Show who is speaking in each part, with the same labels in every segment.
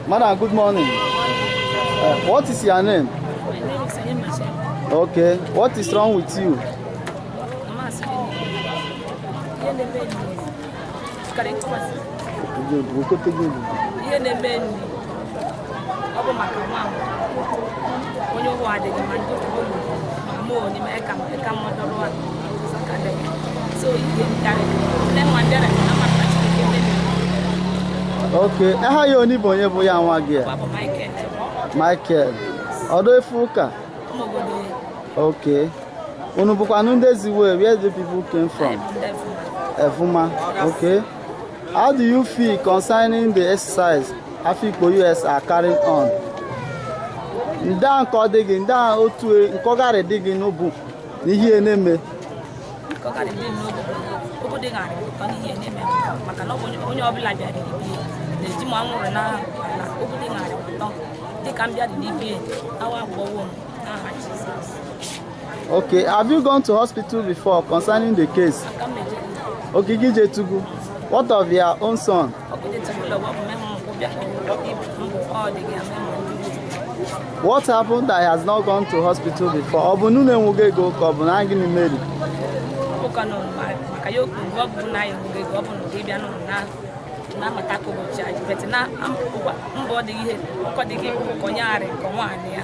Speaker 1: Madam, good morning. What is your name?
Speaker 2: My name is Ayemache.
Speaker 1: Okay. What is wrong with you?
Speaker 2: Mama Asibini. Ihe na-eme enyi. Sikara ịkọwasị. Ihe na-eme enyi. Ọ bụ maka nwa m. Onye ụwa adịghị ma ndị ụlọ ma mụ onye ma eka m dọrọ a. So ihe m karịrị. Nne m nwandere na maka Chineke mere.
Speaker 1: Okay. Aha ya onye bụ onye bụ ya nwa gị?
Speaker 2: Ọ bụ Michael.
Speaker 1: Michael. Ọdụ efu ụka?
Speaker 2: Ụmụ obodo ya.
Speaker 1: Okay. Unu bụkwanụ ndị Ziwe? Where the people came from? Evuma. Okay. How do you feel concerning the exercise Afikpo US are carrying on? Ndị a nke ọ dị gị, ndị a otu nkọgarị dị gị n'ubu n'ihe na-eme.
Speaker 2: Nkọgarị dị n'obodo obodo garị ụtọ n'ihe na-eme maka na onye ọbụla bịara ibi na-eji m anwụrụ na obodo garị ụtọ dịka m bịara n'ibi awa agbọwọ m n'aha Jizọs.
Speaker 1: Okay, have you gone to hospital before concerning the case?
Speaker 2: Aka m eje
Speaker 1: Okiki Jetugu, what of your own son?
Speaker 2: ọkụdị tụbụlọ ọ bụ mmemme nkwụbịa ọ dị gị ame
Speaker 1: What happened that he has not gone to hospital before? Ọ bụ nnu na-enwugo ego ka ọ bụ na gịnị mere?
Speaker 2: ọkụkọ nọ maka ya okwu mgbe ọ bụ na ya nwere ego ọ bụ na ụdị bịa nọ na-amata ka ụbọchị anyị bete na mbọ dị ihe ọkọ dị gị ka onye arị nke nwaanyị ya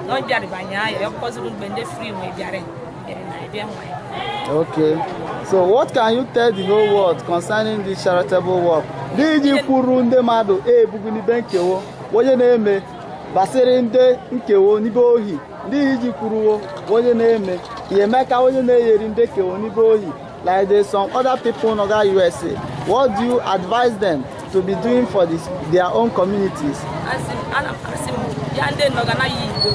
Speaker 2: na ọ bịarịbanye ya ya ọkọziri mgbe ndị fri wee bịara mere na ịbịa nwaanyị.
Speaker 1: Okay, so what can you tell the whole world concerning this charitable work? Ndị iji kwuru ndị mmadụ ebugu n'ibe nkewo onye na-eme basịrị ndị nkewo n'ibe ohi ndị iji kwuruwo onye na-eme eme ka onye na-eyeri ndị kewo n'ibe ohi like there's some other people in other USA. What do you advise them to be doing for their own communities?
Speaker 2: Ana m asị m ya ndị nọga na yi igbo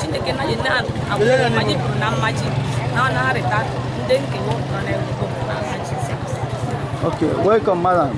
Speaker 2: Chineke na na-agwụ mmaji bụrụ na mmaji na ọ na-arịta ndị nkewo nọ na Igbo na Jizọs.
Speaker 1: Okay, welcome, madam.